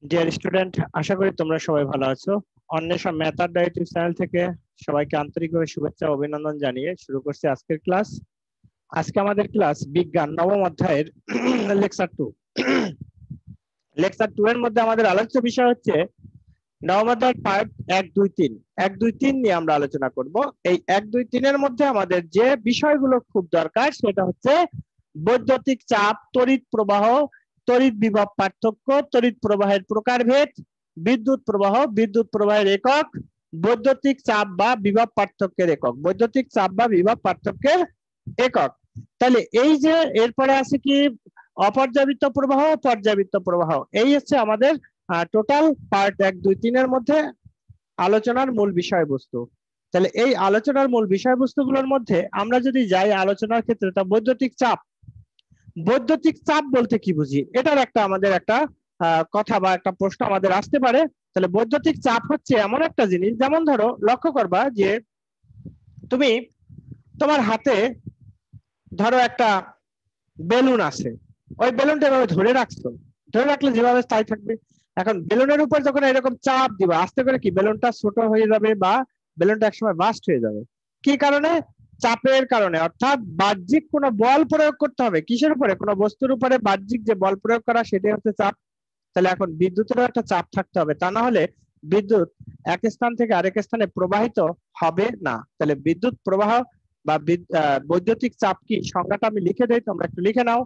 Dear student, আশা করি তোমরা সবাই ভালো আছো। অন্বেষণ ম্যাথ আড্ডা ইউটিউব চ্যানেল থেকে সবাইকে আন্তরিকভাবে শুভেচ্ছা ও অভিনন্দন জানিয়ে শুরু করছি আজকের ক্লাস। আজকে আমাদের ক্লাস বিজ্ঞান নবম অধ্যায়ের লেকচার 2। লেকচার 2 এর মধ্যে আমাদের আলোচ্য বিষয় হচ্ছে নবম অধ্যায় পার্ট 1, 2, 3। 1, 2, 3 নিয়ে আমরা আলোচনা করব। এই 1, 2, 3 এর মধ্যে আমাদের যে বিষয়গুলো খুব দরকার সেটা হচ্ছে বৈদ্যুতিক চাপ, তড়িৎ প্রবাহ, তড়িৎ বিভব পার্থক্য, তড়িৎ প্রবাহের প্রকারভেদ, বিদ্যুৎ প্রবাহ, বিদ্যুৎ প্রবাহের একক, বৈদ্যুতিক চাপ বা বিভব পার্থক্যের একক, বৈদ্যুতিক চাপ বা বিভব পার্থক্যের একক। তাহলে এই যে এরপরে আছে কি অপর্যাবৃত্ত প্রবাহ, পর্যাবৃত্ত প্রবাহ, এই হচ্ছে আমাদের টোটাল পার্ট 1, 2, 3 এর মধ্যে আলোচনার মূল বিষয়বস্তু। তাহলে এই আলোচনার মূল বিষয়বস্তুগুলোর মধ্যে আমরা যদি যাই আলোচনার ক্ষেত্রে, তা বৈদ্যুতিক চাপ। বৈদ্যুতিক চাপ বলতে কি বুঝি, এটার একটা আমাদের একটা কথা বা একটা প্রশ্ন আমাদের আসতে পারে। তাহলে বৈদ্যুতিক চাপ হচ্ছে এমন একটা জিনিস, যেমন ধরো লক্ষ্য করবা যে তুমি তোমার হাতে ধরো একটা বেলুন আছে, ওই বেলুনটা এভাবে ধরে রাখছো, ধরে রাখলে যেভাবে স্থায়ী থাকবে। এখন বেলুনের উপর যখন এরকম চাপ দিবা, আস্তে করে কি বেলুনটা ছোট হয়ে যাবে বা বেলুনটা একসময় বাস্ট হয়ে যাবে। কি কারণে? চাপের কারণে। অর্থাৎ বাহ্যিক কোনো বল প্রয়োগ করতে হবে। কিসের উপরে? কোনো বস্তুর উপরে বাহ্যিক যে বল প্রয়োগ করা, সেটাই হচ্ছে চাপ। তাহলে এখন বিদ্যুতেরও একটা চাপ থাকতে হবে, তা না হলে বিদ্যুৎ এক স্থান থেকে আরেক স্থানে প্রবাহিত হবে না। তাহলে বিদ্যুৎ প্রবাহ বা বৈদ্যুতিক চাপ কি, সংজ্ঞাটা আমি লিখে দেই, তোমরা একটু লিখে নাও।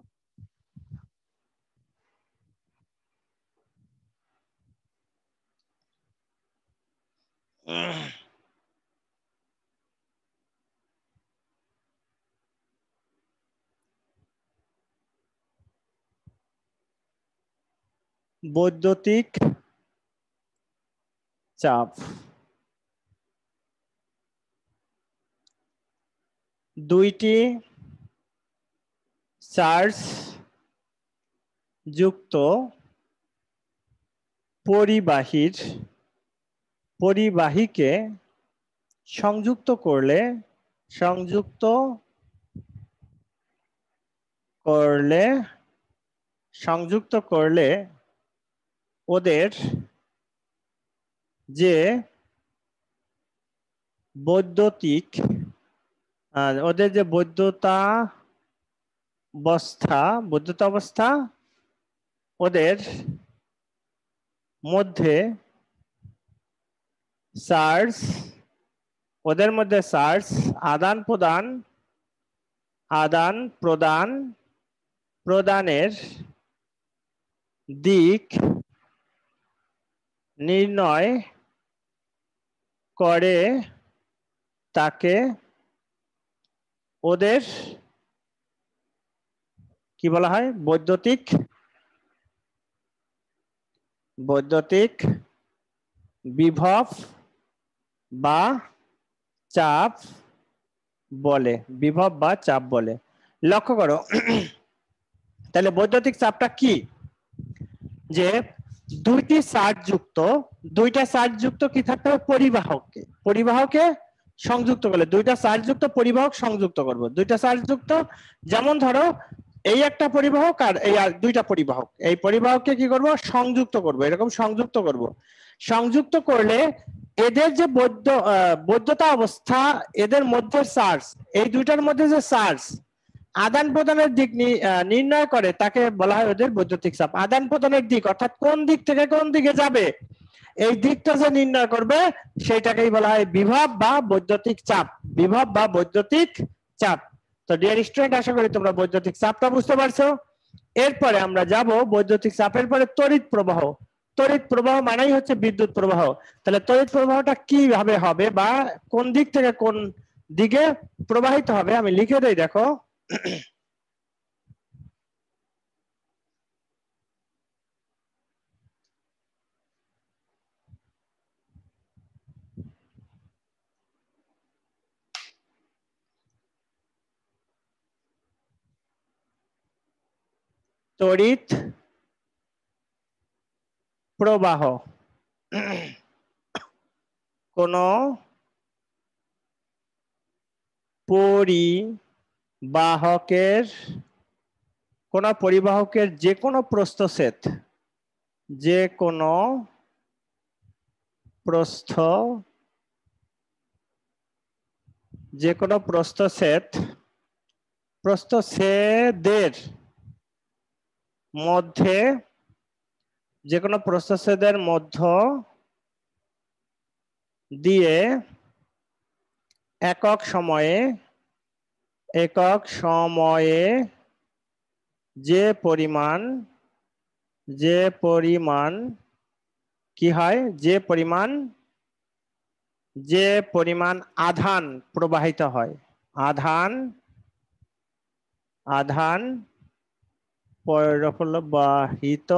বৈদ্যুতিক চাপ দুইটি চার্জ যুক্ত পরিবাহীকে সংযুক্ত করলে ওদের যে বৈদ্যুতাবস্থা ওদের মধ্যে চার্জ আদান প্রদানের দিক নির্ণয় করে তাকে ওদের কি বলা হয়? বৈদ্যুতিক বিভব বা চাপ বলে। লক্ষ্য করো, তাহলে বৈদ্যুতিক চাপটা কি? যে দুইটা চার্জ যুক্ত কি থাকতে হবে? পরিবাহকে সংযুক্ত করলে, দুইটা চার্জ যুক্ত পরিবাহক সংযুক্ত করব। দুইটা চার্জ যুক্ত, যেমন ধরো এই একটা পরিবাহক আর এই দুইটা পরিবাহক, এই পরিবাহককে কি করব? সংযুক্ত করব। এরকম সংযুক্ত করলে এদের যে বৈদ্যুতা অবস্থা, এদের মধ্যে চার্জ, এই দুইটার মধ্যে যে চার্জ আদান প্রদানের দিক নির্ণয় করে, তাকে বলা হয় ওদের বৈদ্যুতিক চাপ। আদান প্রদানের দিক অর্থাৎ কোন দিক থেকে কোন দিকে যাবে, এই দিকটা যে নির্ণয় করবে, সেইটাকেই বলা হয় বিভব বা বৈদ্যুতিক চাপ। তো ডিয়ার স্টুডেন্ট, আশা করি তোমরা বৈদ্যুতিক চাপটা বুঝতে পারছো। এরপরে আমরা যাব বৈদ্যুতিক চাপের পরে তড়িৎ প্রবাহ মানেই হচ্ছে বিদ্যুৎ প্রবাহ। তাহলে তড়িৎ প্রবাহটা কিভাবে হবে বা কোন দিক থেকে কোন দিকে প্রবাহিত হবে, আমি লিখে দেই, দেখো। তড়িৎ প্রবাহ কোন পরিবাহকের যে কোনো যে কোনো প্রস্থচ্ছেদের মধ্যে দিয়ে একক সময়ে যে পরিমাণ কি হয়, যে পরিমাণ আধান প্রবাহিত হয়, আধান প্রবাহিত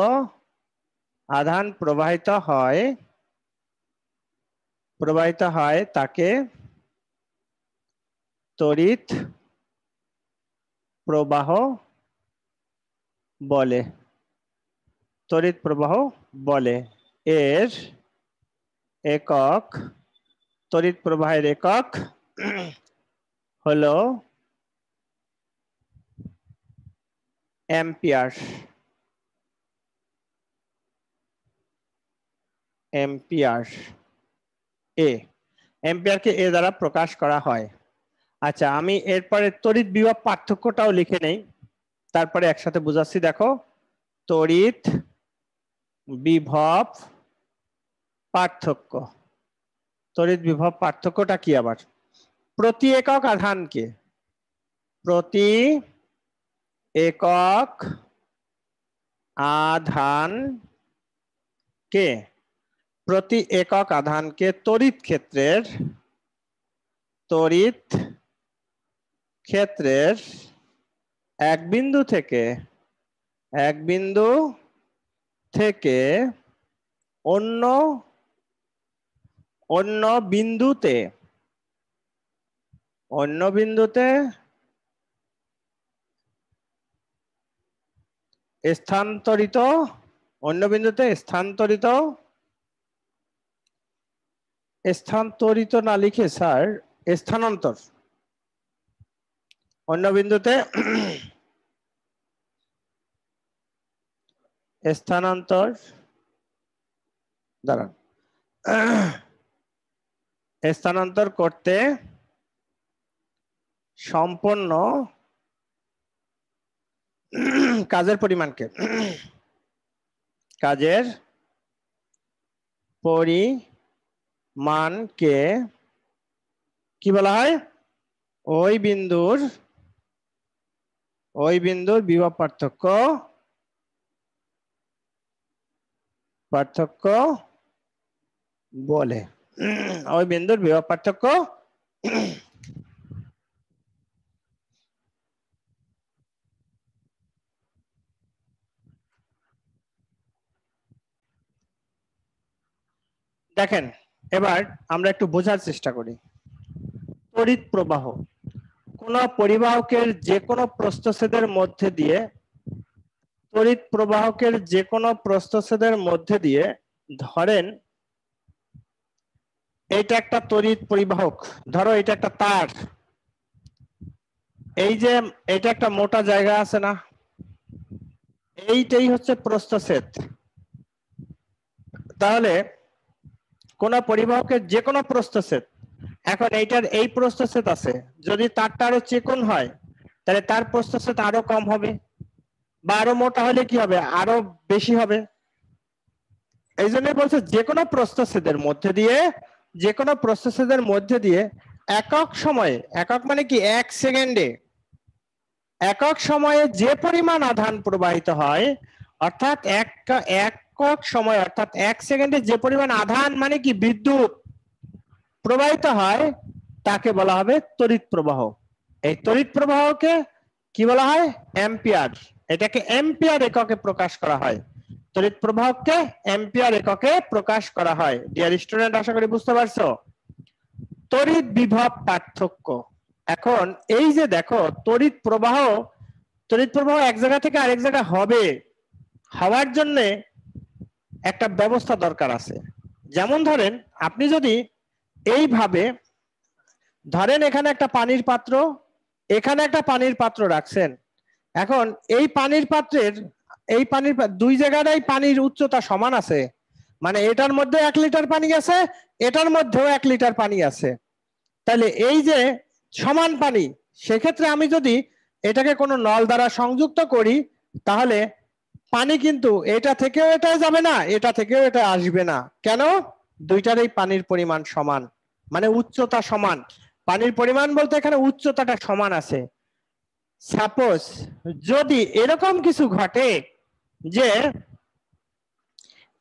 হয় তাকে তড়িৎ প্রবাহ বলে। এর একক, তড়িৎ প্রবাহের একক হলো অ্যাম্পিয়ার। অ্যাম্পিয়ারকে এ দ্বারা প্রকাশ করা হয়। আচ্ছা, আমি এরপরে তড়িৎ বিভব পার্থক্যটাও লিখে নেই, তারপরে একসাথে বুঝাচ্ছি। দেখো, তড়িৎ বিভব পার্থক্যটা কি আবার? প্রতি একক আধানকে তড়িৎ ক্ষেত্রের এক বিন্দু থেকে অন্য বিন্দুতে স্থানান্তরিত না লিখে স্যার স্থানান্তর, অন্য বিন্দুতে স্থানান্তর করতে সম্পন্ন কাজের পরিমাণকে কি বলা হয়? ওই বিন্দুর বিভব পার্থক্য বলে। ওই বিন্দুর বিভব পার্থক্য দেখেন, এবার আমরা একটু বোঝার চেষ্টা করি। তড়িৎ প্রবাহ কোন পরিবাহকের যে কোনো প্রস্থচ্ছেদের মধ্যে দিয়ে ধরেন এটা একটা তড়িৎ পরিবাহক, ধরো এটা একটা তার, এই যে এটা একটা মোটা জায়গা আছে না, এইটাই হচ্ছে প্রস্থচ্ছেদ। তাহলে কোন পরিবাহকের যে কোনো প্রস্থচ্ছেদ, এখন এইটার এই প্রস্থচ্ছেদ আছে, যদি তারটা আরো চিকন হয় তাহলে তার প্রস্থচ্ছেদ আরো কম হবে, বা আরো মোটা হলে কি হবে, আরো বেশি হবে। এই জন্য বলছে যে কোনো প্রস্থচ্ছেদের মধ্যে দিয়ে একক সময়ে, একক মানে কি এক সেকেন্ডে, একক সময়ে যে পরিমাণ আধান প্রবাহিত হয়, অর্থাৎ একক সময় অর্থাৎ এক সেকেন্ডে যে পরিমাণ আধান মানে কি বিদ্যুৎ প্রবাহিত হয় তাকে বলা হবে তড়িৎ প্রবাহ। এই তড়িৎ প্রবাহকে কি বলা হয়? অ্যাম্পিয়ার। এটাকে অ্যাম্পিয়ার এককে প্রকাশ করা হয়। তড়িৎ প্রবাহকে অ্যাম্পিয়ার এককে প্রকাশ করা হয়। ডিয়ার স্টুডেন্ট, আশা করি বুঝতে পারছো। তড়িৎ বিভব পার্থক্য। এখন এই যে দেখো, তড়িৎ প্রবাহ এক জায়গা থেকে আরেক জায়গা হওয়ার জন্য একটা ব্যবস্থা দরকার আছে। যেমন ধরেন, আপনি যদি এইভাবে ধরেন, এখানে একটা পানির পাত্র, এখানে একটা পানির পাত্র রাখছেন, এখন এই পানির পাত্রের এই পানির দুই জায়গায় পানির উচ্চতা সমান আছে, মানে এটার মধ্যে 1 লিটার পানি আছে, এটার মধ্যেও 1 লিটার পানি আছে। তাহলে এই যে সমান পানি, সেক্ষেত্রে আমি যদি এটাকে কোনো নল দ্বারা সংযুক্ত করি, তাহলে পানি কিন্তু এটা থেকেও এটা যাবে না, এটা থেকেও এটা আসবে না। কেন? দুইটারই পানির পরিমাণ সমান, মানে উচ্চতা সমান। পানির পরিমাণ বলতে এখানে উচ্চতাটা সমান আছে। সাপোজ যদি এরকম কিছু ঘটে যে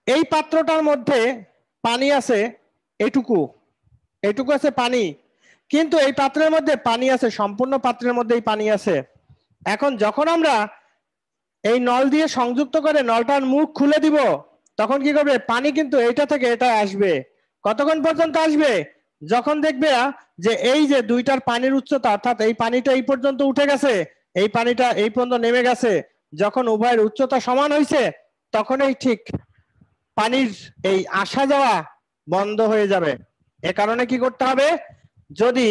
এই পাত্রটার মধ্যে পানি আছে এইটুকু, এইটুকু আছে পানি, কিন্তু এই পাত্রের মধ্যে পানি আছে, সম্পূর্ণ পাত্রের মধ্যেই পানি আছে। এখন যখন আমরা এই নল দিয়ে সংযুক্ত করে নলটার মুখ খুলে দিব, তখন কি করবে? পানি কিন্তু এইটা থেকে এটা আসবে। কতক্ষণ পর্যন্ত আসবে? যখন দেখবে যে এই যে দুইটার পানির উচ্চতা, অর্থাৎ এই পানিটা এই পর্যন্ত উঠে গেছে, এই পানিটা এই পর্যন্ত নেমে গেছে, যখন উভয়ের উচ্চতা সমান হয়েছে, তখনই ঠিক পানির এই আসা যাওয়া বন্ধ হয়ে যাবে। এ কারণে কি করতে হবে? যদি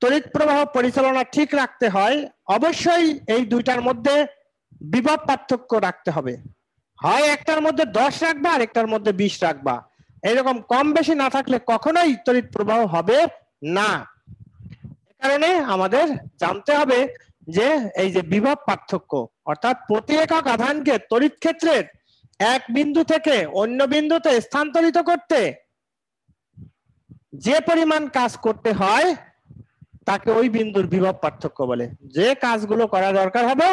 তড়িৎ প্রবাহ পরিচালনা ঠিক রাখতে হয়, অবশ্যই এই দুইটার মধ্যে বিভব পার্থক্য রাখতে হবে। হয় একটার মধ্যে 10 রাখবা আর একটার মধ্যে 20 রাখবা, এরকম কম বেশি না থাকলে কখনোই তড়িৎ প্রবাহ হবে না। এ কারণে আমাদের জানতে হবে যে এই যে বিভব পার্থক্য, অর্থাৎ প্রতি একক আধানকে তড়িৎ ক্ষেত্রের এক বিন্দু থেকে অন্য বিন্দুতে স্থানান্তরিত করতে যে পরিমাণ কাজ করতে হয় তাকে ওই বিন্দুর বিভব পার্থক্য বলে। যে কাজগুলো করা দরকার হবে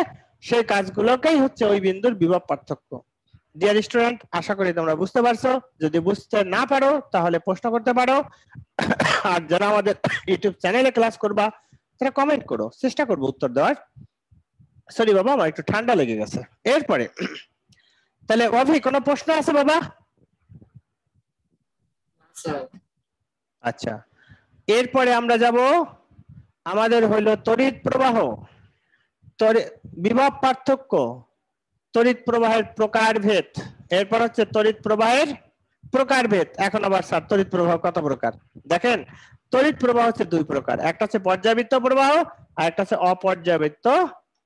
সেই কাজগুলোকেই হচ্ছে ওই বিন্দুর বিভব পার্থক্য। ডিয়ার স্টুডেন্ট, আশা করি তোমরা বুঝতে পারছো। যদি বুঝতে না পারো তাহলে প্রশ্ন করতে পারো, আর যারা আমাদের ইউটিউব চ্যানেলে ক্লাস করবা তারা কমেন্ট করো, চেষ্টা করবো উত্তর দেওয়ার। সরি বাবা, আমার একটু ঠান্ডা লেগে গেছে। এরপরে তাহলে অভি, কোনো প্রশ্ন আছে বাবা? আচ্ছা, এরপরে আমরা যাব, আমাদের হইল তড়িৎ প্রবাহ, বিভব পার্থক্য, তড়িৎ প্রবাহের প্রকারভেদ, এরপর হচ্ছে তড়িৎ প্রবাহের প্রকারভেদ। এখন আবার স্যার তড়িৎ প্রবাহ কত প্রকার? দেখেন, তড়িৎ প্রবাহ হচ্ছে দুই প্রকার, একটা হচ্ছে পর্যাবৃত্ত প্রবাহ আর একটা হচ্ছে অপর্যাবৃত্ত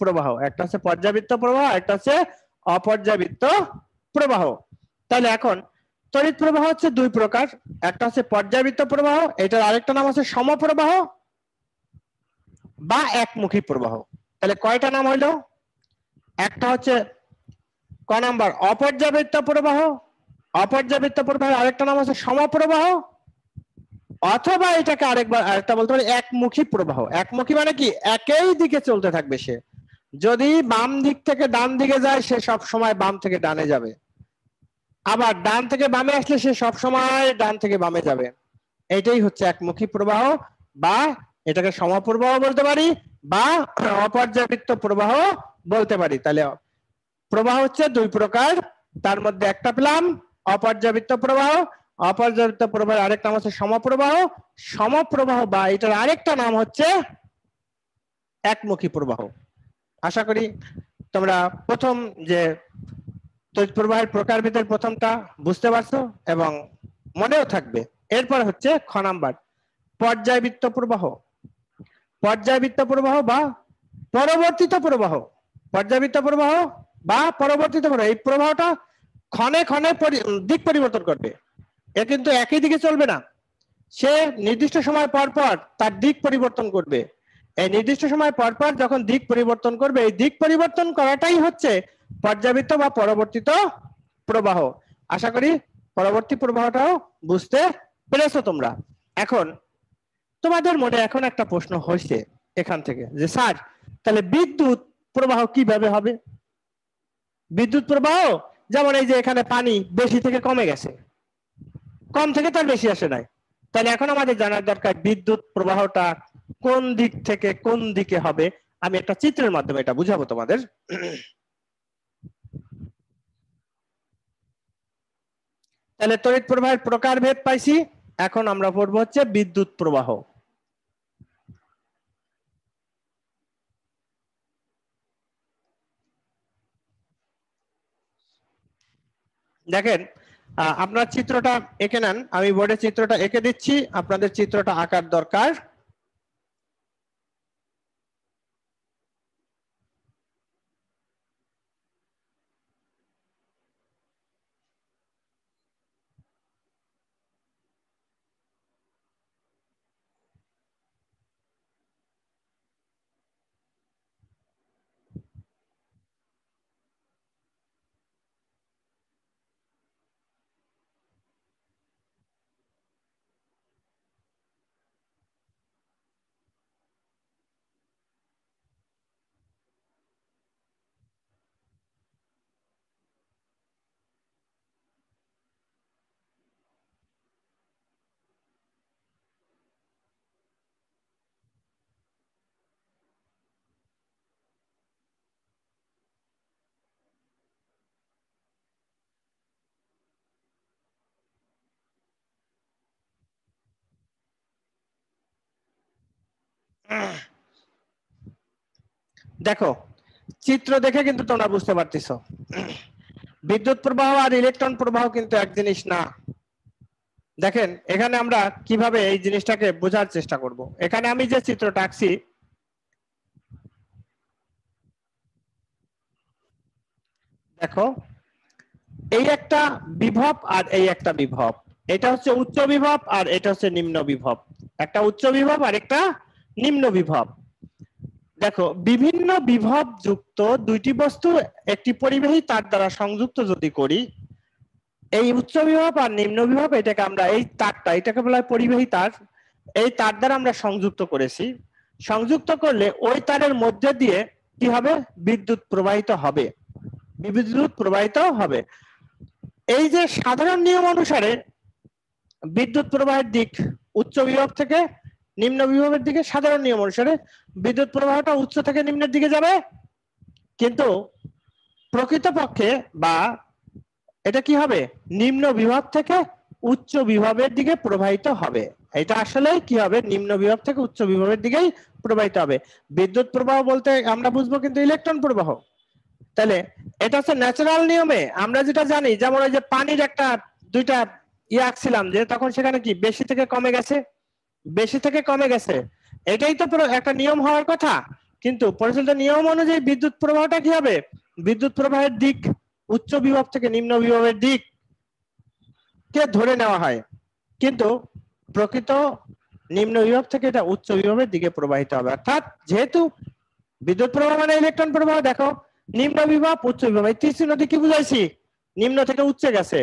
প্রবাহ। একটা হচ্ছে পর্যাবৃত্ত প্রবাহ, একটা হচ্ছে অপর্যাবৃত্ত প্রবাহ। তাহলে এখন তড়িৎ প্রবাহ হচ্ছে দুই প্রকার, একটা হচ্ছে পর্যাবৃত্ত প্রবাহ, এটার আরেকটা নাম হচ্ছে সমপ্রবাহ বা একমুখী প্রবাহ। তাহলে কয়টা নাম হইলো? একটা হচ্ছে ক নাম্বার অপর্যাবৃত্ত প্রবাহ, অপর্যাবৃত্ত প্রবাহের আরেকটা নাম হচ্ছে সমপ্রবাহ, অথবা এটাকে আরেকটা বলতে পারি একমুখী প্রবাহ। একমুখী মানে কি? একই দিকে চলতে থাকবে সে, যদি বাম দিক থেকে ডান দিকে যায় সে সব সময় বাম থেকে ডানে যাবে, আবার ডান থেকে বামে আসলে সে সব সময় ডান থেকে বামে যাবে। এটাই হচ্ছে একমুখী প্রবাহ, বা এটাকে সমপ্রবাহ বলতে পারি বা অপর্যাবৃত্ত প্রবাহ বলতে পারি। তাহলে প্রবাহ হচ্ছে দুই প্রকার, তার মধ্যে একটা পেলাম অপর্যাবৃত্ত প্রবাহ, অপর্যাবৃত্ত প্রবাহের আরেকটা নাম হচ্ছে সমপ্রবাহ, সমপ্রবাহ বা এটার আরেকটা নাম হচ্ছে একমুখী প্রবাহ। আশা করি তোমরা প্রথম যে তড়িৎ প্রবাহের প্রকারভেদের প্রথমটা বুঝতে পারছো এবং মনেও থাকবে। এরপর হচ্ছে খ নাম্বার পর্যায়বৃত্ত প্রবাহ, পর্যায়বৃত্ত প্রবাহ বা পরবর্তিত প্রবাহ। পর্যায়বৃত্ত প্রবাহ বা পরবর্তিত প্রবাহ, এই প্রবাহটা ক্ষণে ক্ষণে দিক পরিবর্তন করবে, এ কিন্তু একই দিকে চলবে না, সে নির্দিষ্ট সময় পর পর তার দিক পরিবর্তন করবে। এই নির্দিষ্ট সময় পর পর যখন দিক পরিবর্তন করবে, এই দিক পরিবর্তন করাটাই হচ্ছে পর্যাবৃত্ত বা পরবর্তিত প্রবাহ। আশা করি পরবর্তী প্রবাহটাও বুঝতে পেরেছো তোমরা। এখন তোমাদের মনে এখন একটা প্রশ্ন হয়েছে এখান থেকে যে স্যার তাহলে বিদ্যুৎ প্রবাহ কিভাবে হবে? বিদ্যুৎ প্রবাহ যেমন এই যে এখানে পানি বেশি থেকে কমে গেছে, কম থেকে তার বেশি আসে নাই, তাহলে এখন আমাদের জানার দরকার বিদ্যুৎ প্রবাহটা কোন দিক থেকে কোন দিকে হবে। আমি একটা চিত্রের মাধ্যমে এটা বুঝাবো তোমাদের। তাহলে তড়িৎ প্রবাহের প্রকারভেদ পাইছি, এখন আমরা পড়বো হচ্ছে বিদ্যুৎ প্রবাহ। দেখেন, আপনার চিত্রটা এঁকে নেন, আমি বোর্ডে চিত্রটা এঁকে দিচ্ছি, আপনাদের চিত্রটা আঁকার দরকার। দেখো চিত্র দেখে কিন্তু তোমরা বুঝতে পারতেছো বিদ্যুৎ প্রবাহ আর ইলেকট্রন প্রবাহ কিন্তু এক জিনিস না। দেখেন এখানে আমরা কিভাবে এই জিনিসটাকে বোঝার চেষ্টা করব। এখানে আমি যে চিত্রটা আঁকছি, দেখো এই একটা বিভব আর এই একটা বিভব, এটা হচ্ছে উচ্চ বিভব আর এটা হচ্ছে নিম্ন বিভব। একটা উচ্চ বিভব আর একটা নিম্ন বিভব। দেখো বিভিন্ন বিভব যুক্ত দুইটি বস্তু একটি পরিবাহী তার দ্বারা সংযুক্ত যদি করি, এই উচ্চ বিভব আর নিম্ন বিভব, এটাকে আমরা এই তারটা এটাকে বলা হয় পরিবাহী তার, এই তার দ্বারা আমরা সংযুক্ত করেছি। সংযুক্ত করলে ওই তারের মধ্যে দিয়ে কি হবে, বিদ্যুৎ প্রবাহিত হবে, বিদ্যুৎ প্রবাহিত হবে। এই যে সাধারণ নিয়ম অনুসারে বিদ্যুৎ প্রবাহের দিক উচ্চ বিভব থেকে নিম্ন বিভবের দিকে, সাধারণ নিয়ম অনুসারে বিদ্যুৎ প্রবাহটা উচ্চ থেকে নিম্নের দিকে যাবে, কিন্তু প্রকৃতপক্ষে বা এটা কি হবে, নিম্ন বিভব থেকে উচ্চ বিভবের দিকে প্রবাহিত হবে। এটা আসলে কি হবে, নিম্ন বিভব থেকে উচ্চ বিভবের দিকেই প্রবাহিত হবে। বিদ্যুৎ প্রবাহ বলতে আমরা বুঝবো কিন্তু ইলেকট্রন প্রবাহ। তাহলে এটা হচ্ছে ন্যাচারাল নিয়মে আমরা যেটা জানি, যেমন ওই যে পানির একটা দুইটা আঁকছিলাম, যে তখন সেখানে কি বেশি থেকে কমে গেছে, বেশি থেকে কমে গেছে, এটাই তো একটা নিয়ম হওয়ার কথা। কিন্তু পরিচালিত নিয়ম অনুযায়ী বিদ্যুৎ প্রবাহটা কি হবে, বিদ্যুৎ প্রবাহের দিক উচ্চ বিভব থেকে নিম্ন বিভবের দিক কে ধরে নেওয়া হয়, কিন্তু প্রকৃত নিম্ন বিভব থেকে এটা উচ্চ বিভবের দিকে প্রবাহিত হবে। অর্থাৎ যেহেতু বিদ্যুৎ প্রবাহ মানে ইলেকট্রন প্রবাহ, দেখো নিম্ন বিভব উচ্চ বিভব, এই তীর চিহ্ন দিয়ে কি বুঝাইছি, নিম্ন থেকে উচ্চে গেছে,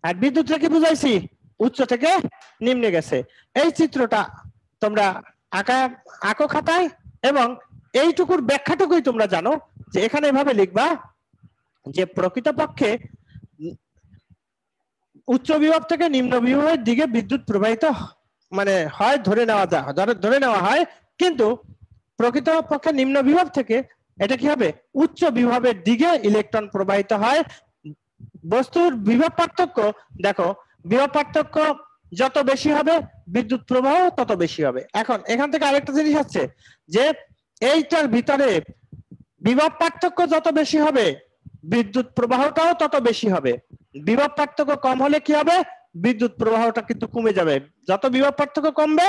আর বিদ্যুৎ থেকে বুঝাইছি উচ্চ থেকে নিম্নে গেছে। এই চিত্রটা তোমরা আঁকো খাতায়, এবং এইটুকুর ব্যাখ্যাটুকুই তোমরা জানো, যে এখানে এভাবে লিখবা যে প্রকৃতপক্ষে উচ্চ বিভব থেকে নিম্ন বিভবের দিকে বিদ্যুৎ প্রবাহিত মানে হয় ধরে নেওয়া যায়, ধরে নেওয়া হয়, কিন্তু প্রকৃতপক্ষে নিম্ন বিভব থেকে এটা কি হবে, উচ্চ বিভবের দিকে ইলেকট্রন প্রবাহিত হয়। বস্তুর বিভব পার্থক্য, দেখো বিভব পার্থক্য যত বেশি হবে বিদ্যুৎ প্রবাহ তত বেশি হবে। এখন এখান থেকে আরেকটা জিনিস আছে, যে এইটার ভিতরে বিভব পার্থক্য যত বেশি হবে বিদ্যুৎ প্রবাহটাও তত বেশি হবে। বিভব পার্থক্য কম হলে কি হবে, বিদ্যুৎ প্রবাহটা কিন্তু কমে যাবে। যত বিভব পার্থক্য কমবে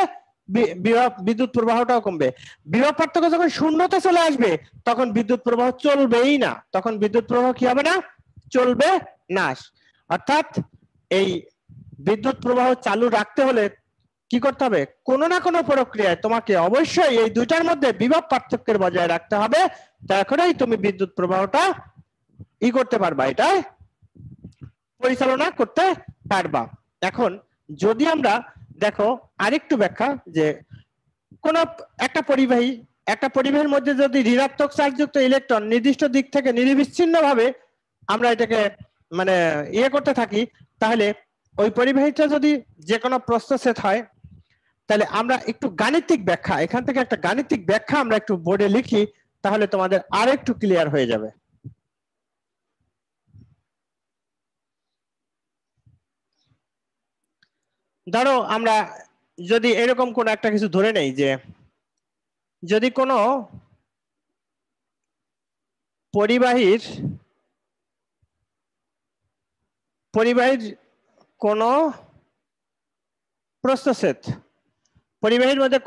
বিদ্যুৎ প্রবাহটাও কমবে। বিভব পার্থক্য যখন শূন্যতে চলে আসবে তখন বিদ্যুৎ প্রবাহ চলবেই না, তখন বিদ্যুৎ প্রবাহ কি হবে না, চলবে না। অর্থাৎ এই বিদ্যুৎ প্রবাহ চালু রাখতে হলে কি করতে হবে, কোনো না কোনো প্রক্রিয়ায় তোমাকে অবশ্যই এই দুইটার মধ্যে বিভব পার্থক্যের বজায় রাখতে হবে, তখনই তুমি বিদ্যুৎ প্রবাহটা করতে পারবা, এটা পরিচালনা করতে পারবা। এখন যদি আমরা দেখো আরেকটু ব্যাখ্যা, যে কোন একটা পরিবাহীর মধ্যে যদি ঋণাত্মক চার্জযুক্ত ইলেকট্রন নির্দিষ্ট দিক থেকে নিরবিচ্ছিন্ন ভাবে আমরা এটাকে মানে করতে থাকি, তাহলে ওই পরিবাহীটা যদি যে কোনো প্রস্থচ্ছেদ হয়, তাহলে আমরা একটু গাণিতিক ব্যাখ্যা, এখান থেকে একটা গাণিতিক ব্যাখ্যা আমরা একটু বোর্ডে লিখি, তাহলে তোমাদের আর একটু ক্লিয়ার হয়ে যাবে। ধরো আমরা যদি এরকম কোন একটা কিছু ধরে নেই, যে যদি কোনো পরিবাহীর কোন প্রস্থচ্ছেদ, পরিবাহীর মধ্যে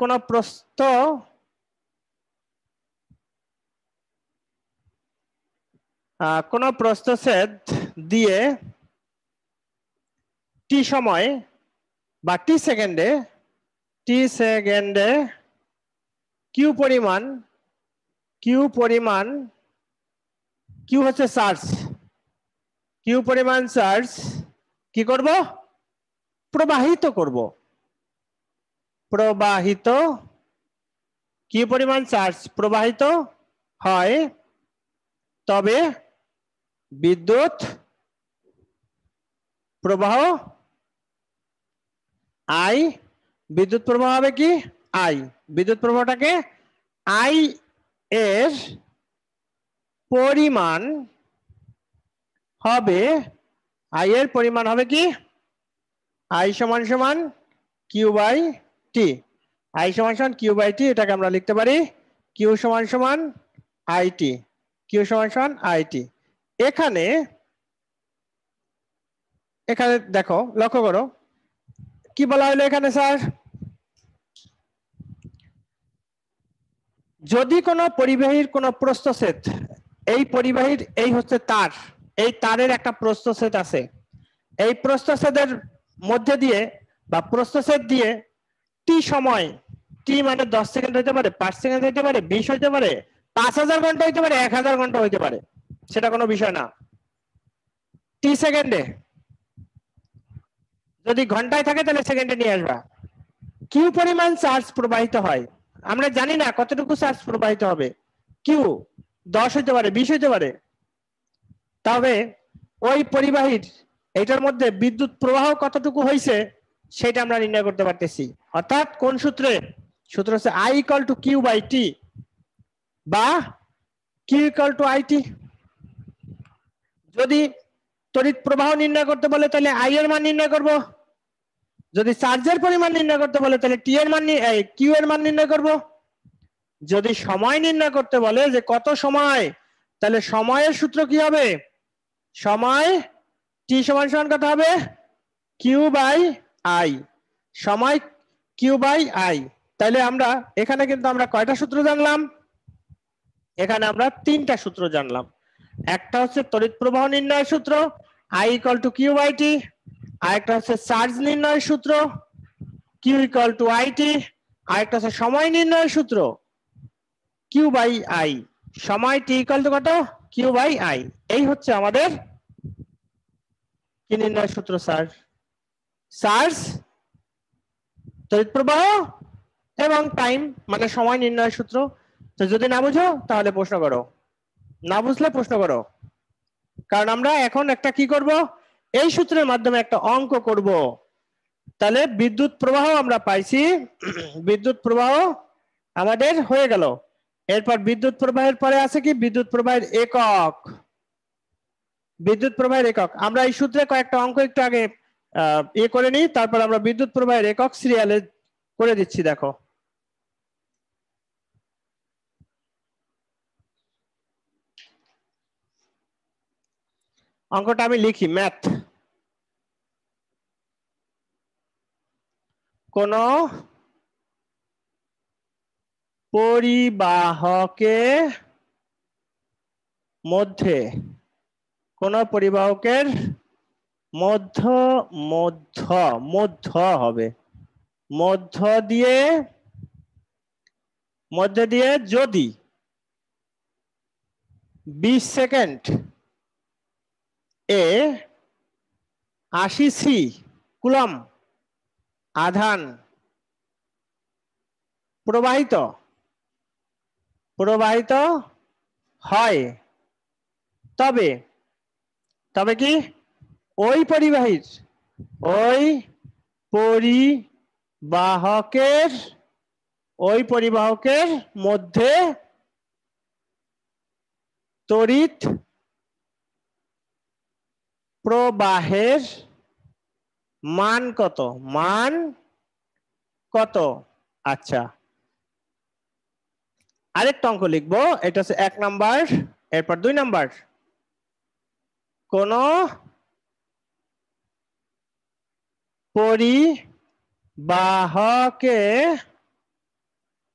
কোন প্রস্থচ্ছেদ দিয়ে টি সময় বা টি সেকেন্ডে কিউ হচ্ছে চার্জ, কিউ পরিমাণ চার্জ কি করব, প্রবাহিত করব, কি পরিমাণ চার্জ প্রবাহিত হয়, তবে বিদ্যুৎ প্রবাহ আই, বিদ্যুৎ প্রবাহ হবে কি আই, বিদ্যুৎ প্রবাহটাকে আই এর পরিমাণ হবে, আই এর পরিমাণ হবে কি আই সমান সমান কিউ বাই টি। আই সমান সমান কিউ বাই টি, এটাকে আমরা লিখতে পারি কিউ সমান সমান আইটি, কিউ সমান সমান আইটি। এখানে এখানে দেখো, লক্ষ্য করো কি বলা হলো এখানে স্যার, যদি কোনো পরিবাহীর কোনো প্রস্থচ্ছেদ, এই পরিবাহীর এই হচ্ছে তার, এই তারের একটা প্রস্থচ্ছেদ আছে, এই প্রস্থচ্ছেদের মধ্যে দিয়ে বা প্রস্থচ্ছেদ দিয়ে টি সময়, টি মানে 10 সেকেন্ড হইতে পারে, 5 সেকেন্ড হইতে পারে, 20 হইতে পারে, 5000 ঘন্টা হইতে পারে, 1000 ঘন্টা হইতে পারে, সেটা কোনো বিষয় না। টি সেকেন্ডে, যদি ঘন্টায় থাকে তাহলে সেকেন্ডে নিয়ে আসবা। কিউ পরিমাণ চার্জ প্রবাহিত হয়, আমরা জানি না কতটুকু চার্জ প্রবাহিত হবে, কিউ 10 হইতে পারে, 20 হইতে পারে, তবে ওই পরিবাহীর এটার মধ্যে বিদ্যুৎ প্রবাহ কতটুকু হয়েছে সেটা আমরা নির্ণয় করতে পারতেছি। অর্থাৎ কোন সূত্রে, সূত্র হচ্ছে I equal to Q by T বা কিউ ইকুয়াল টু আইটি। যদি তড়িৎ প্রবাহ নির্ণয় করতে বলে তাহলে আই এর মান নির্ণয় করব, যদি চার্জের পরিমাণ নির্ণয় করতে বলে তাহলে টি এর মান, কিউ এর মান নির্ণয় করব, যদি সময় নির্ণয় করতে বলে যে কত সময়, তাহলে সময়ের সূত্র কি হবে, সময় টি সমান সমান কত হবে, কিউ বাই আই, সময় কিউ বাই আই। তাহলে আমরা এখানে কিন্তু আমরা কয়টা সূত্র জানলাম, এখানে আমরা 3টা সূত্র জানলাম। একটা হচ্ছে তড়িৎ প্রবাহ নির্ণয়ের সূত্র I equal to Q by T, আরেকটা হচ্ছে চার্জ নির্ণয়ের সূত্র কিউ ইকুয়াল টু আইটি, আরেকটা হচ্ছে সময় নির্ণয়ের সূত্র কিউ বাই আই, সময় টি ইকুয়াল টু কত, কিউ বাই আই। এই হচ্ছে আমাদের কি নির্ণয়ের সূত্র স্যার, চার্জ, তড়িৎ প্রবাহ এবং টাইম মানে সময় নির্ণয়ের সূত্র। তো যদি না বুঝো তাহলে প্রশ্ন করো, না বুঝলে প্রশ্ন করো, কারণ আমরা এখন একটা কি করব, এই সূত্রের মাধ্যমে একটা অঙ্ক করব। তাহলে বিদ্যুৎ প্রবাহ আমরা পাইছি, বিদ্যুৎ প্রবাহ আমাদের হয়ে গেল। এরপর বিদ্যুৎ প্রবাহের পরে আছে কি, বিদ্যুৎ প্রবাহের একক, বিদ্যুৎ প্রবাহের একক। আমরা এই সূত্রে কয়েকটা অঙ্ক একটু আগে করে নিই, তারপর আমরা বিদ্যুৎ প্রবাহের একক সিরিয়ালে করে দিচ্ছি। দেখো অঙ্কটা আমি লিখি, ম্যাথ। কোন পরিবাহকের মধ্যে, কোন পরিবাহকের মধ্য মধ্য মধ্য হবে, মধ্য দিয়ে, মধ্যে দিয়ে যদি 20 সেকেন্ড এ 80 সি কুলম আধান প্রবাহিত প্রবাহিত হয়, তবে তবে কি ওই পরিবাহীর, ওই পরিবাহকের, ওই পরিবাহকের মধ্যে তড়িৎ প্রবাহের মান কত, মান কত। আচ্ছা, আরেকটা অঙ্ক লিখবো, এটা হচ্ছে 1 নাম্বার। এরপর 2 নাম্বার, কোন পরিবাহকের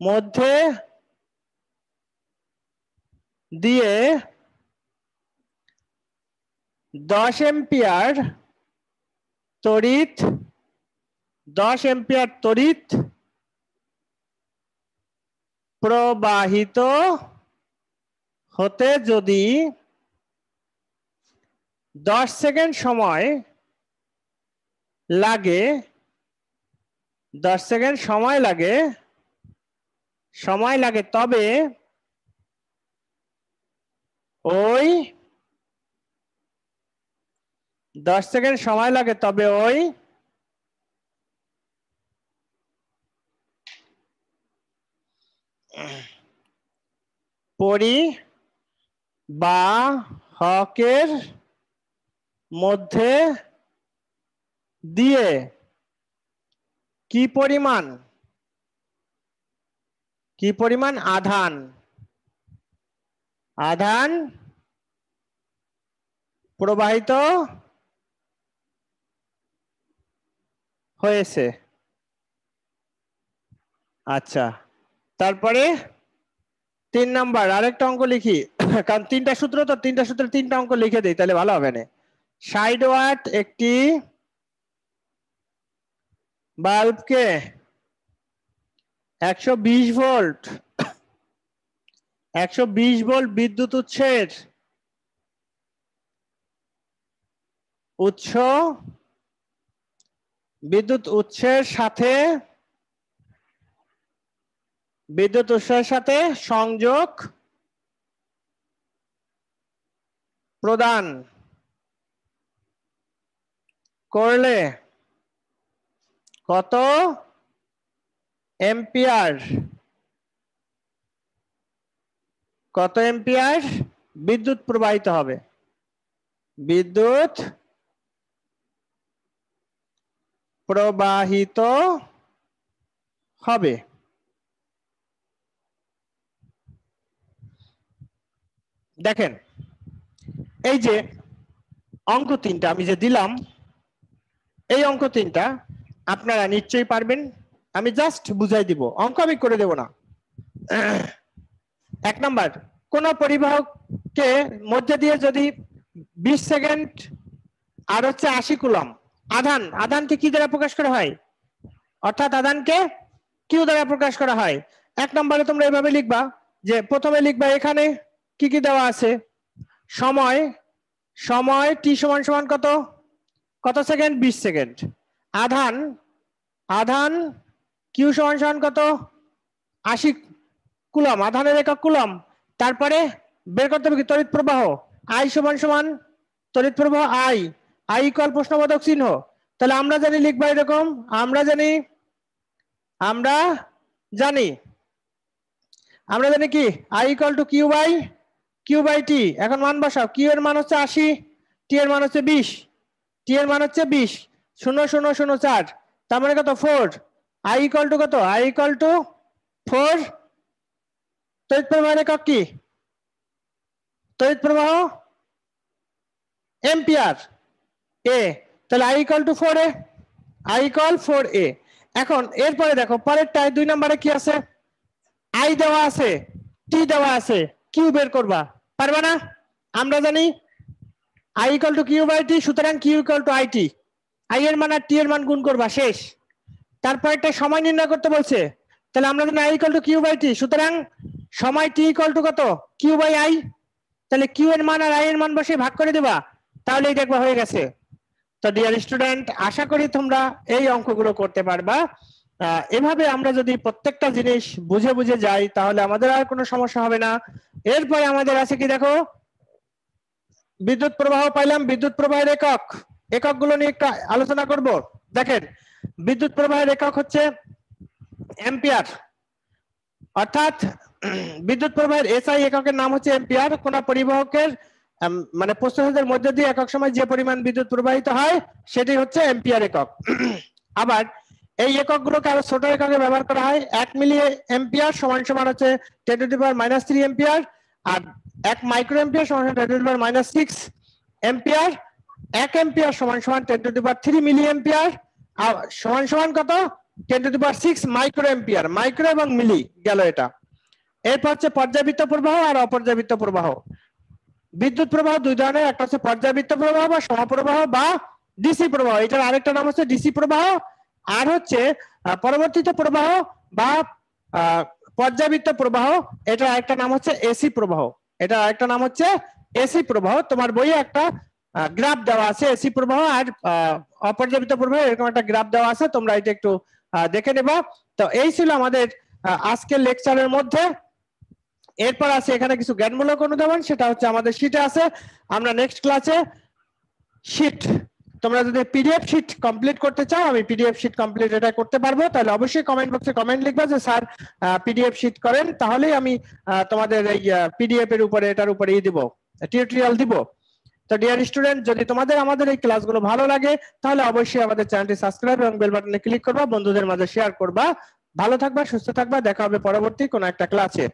মধ্যে দিয়ে 10 এম্পিয়ার তড়িৎ, 10 এম্পিয়ার তড়িৎ প্রবাহিত হতে যদি 10 সেকেন্ড সময় লাগে, 10 সেকেন্ড সময় লাগে, তবে ওই 10 সেকেন্ড সময় লাগে, তবে ওই পরিবাহকের মধ্যে দিয়ে কি পরিমাণ কি পরিমাণ আধান আধান প্রবাহিত হয়েছে। আচ্ছা, তারপরে 3 নাম্বার আরেকটা অঙ্ক লিখি, কারণ 3টা সূত্র তো, 3টা সূত্রে 3টা অঙ্ক লিখে দেই তাহলে ভালো হবে না। 60 ওয়াট একটি বাল্বকে 120 ভোল্ট 120 ভোল্ট বিদ্যুৎ উৎসের সাথে সংযোগ প্রদান করলে কত এম্পিয়ার বিদ্যুৎ প্রবাহিত হবে? দেখেন, এই যে অঙ্ক 3টা আমি যে দিলাম, এই অঙ্ক 3টা আপনারা নিশ্চয়ই পারবেন। আমি জাস্ট বুঝাই দিব, অঙ্ক আমি করে দেব না। 1 নাম্বার, কোন পরিবাহকে মধ্যে দিয়ে যদি 20 সেকেন্ড আর হচ্ছে 80 কুলম আধানকে কি দ্বারা প্রকাশ করা হয়? অর্থাৎ আধানকে কিউ দ্বারা প্রকাশ করা হয়। 1 নম্বরে তোমরা এভাবে লিখবা যে প্রথমে লিখবা এখানে কি কি দেওয়া আছে, সময় টি সমান সমান কত সেকেন্ড? 20 সেকেন্ড। আধান কিউ সমান সমান কত? 80 কুলম, আধানের একক কুলম। তারপরে বের করতে হবে কি তড়িৎ প্রবাহ, আই সমান সমান তড়িৎ প্রবাহ আই ইকুয়াল প্রশ্নবোধক চিহ্ন। তাহলে আমরা জানি লিখবা এরকম, আমরা জানি কি I equal to Q by T. এখন মান বসাও, কিউ এর মান হচ্ছে 80, টি এর মান হচ্ছে 20, 0.004, তার মানে কত 4। আই ইকুয়াল টু কত? I equal two 4। তড়িৎ প্রবাহের একক কি? তড়িৎ প্রবাহ এম্পিয়ার এ। তাহলে আই ইকুয়াল টু 4a, এখন এরপরে দেখো পরেরটায় 2 নম্বরে কি আছে? আই দেওয়া আছে, টি দেওয়া আছে, কিউ বের করবা, পারবা না? আমরা জানি I equal to Q by T, সুতরাং Q equal to I T. I এর মান আর টি এর মান গুণ করবা, শেষ। তারপর একটা সময় নির্ণয় করতে বলছে, তাহলে আমরা জানি I equal to Q by T, সুতরাং সময় টি ইকুয়াল টু কত? Q by I. তাহলে কিউ এর মান আর আই এর মান বসে ভাগ করে দেবা, তাহলেই দেখবা হয়ে গেছে। তো ডিয়ার স্টুডেন্ট, আশা করি তোমরা এই অঙ্কগুলো করতে পারবা। এভাবে আমরা যদি প্রত্যেকটা জিনিস বুঝে বুঝে যাই তাহলে আমাদের আর কোনো সমস্যা হবে না। এরপরে আমাদের আছে কি দেখো, বিদ্যুৎ প্রবাহ পাইলাম, বিদ্যুৎ প্রবাহের এককগুলো নিয়ে একটু আলোচনা করব। দেখেন, বিদ্যুৎ প্রবাহের একক হচ্ছে এম্পিয়ার, অর্থাৎ বিদ্যুৎ প্রবাহের এসআই এককের নাম হচ্ছে এম্পিয়ার। কোন পরিবাহকের মানে প্রস্থচ্ছেদের মধ্যে দিয়ে একক সময় যে পরিমাণ বিদ্যুৎ প্রবাহিত হয় সেটি হচ্ছে এম্পিয়ার একক। আবার এই এককগুলোকে আরো ছোট এককে ব্যবহার করা হয়। 1 মিলি এম্পিয়ার সমান সমান হচ্ছে 10⁻³ এম্পিয়ার, আর 1 মাইক্রো এম্পিয়ার সমান 10⁻⁶ এম্পিয়ার। 1 এম্পিয়ার সমান সমান 10⁻³ মিলি এম্পিয়ার, আর সমান সমান কত? 10⁻⁶ মাইক্রো এম্পিয়ার। মাইক্রো এবং মিলি গেল এটা। এরপর হচ্ছে পর্যাবৃত্ত প্রবাহ আর অপর্যাবৃত্ত প্রবাহ। বিদ্যুৎ প্রবাহ 2 ধরনের, একটা হচ্ছে পর্যাবৃত্ত প্রবাহ বা সমপ্রবাহ বা ডিসি প্রবাহ, এটার আরেকটা নাম হচ্ছে ডিসি প্রবাহ। আর হচ্ছে পরবর্তীত প্রবাহ বা পর্যাবৃত্ত প্রবাহ, এটার আরেকটা নাম হচ্ছে এসি প্রবাহ। তোমার বইয়ে একটা গ্রাফ দেওয়া আছে এসি প্রবাহ আর অপর্যাবৃত্ত প্রবাহ, এরকম একটা গ্রাফ দেওয়া আছে, তোমরা এটা একটু দেখে নেবা। তো এই ছিল আমাদের আজকের লেকচারের মধ্যে। এরপর আছে এখানে কিছু জ্ঞানমূলক অনুধাবন, সেটা হচ্ছে আমাদের শীটে আছে। আমরা নেক্সট ক্লাসে তোমরা যদি পিডিএফ শীট কমপ্লিট করতে চাও, আমি পিডিএফ শীট কমপ্লিট এটা করতে পারবো, তাহলে অবশ্যই কমেন্ট বক্সে কমেন্ট লিখবা যে স্যার পিডিএফ শীট করেন, তাহলেই আমি তোমাদের এই পিডিএফ এর উপরে এটার উপরে দিব, টিউটোরিয়াল দিব। তো ডিয়ার স্টুডেন্ট, যদি তোমাদের আমাদের এই ক্লাসগুলো ভালো লাগে তাহলে অবশ্যই আমাদের চ্যানেলটি সাবস্ক্রাইব এবং বেল বাটনে ক্লিক করবা, বন্ধুদের মাঝে শেয়ার করবা। ভালো থাকবা, সুস্থ থাকবা, দেখা হবে পরবর্তী কোনো একটা ক্লাসে।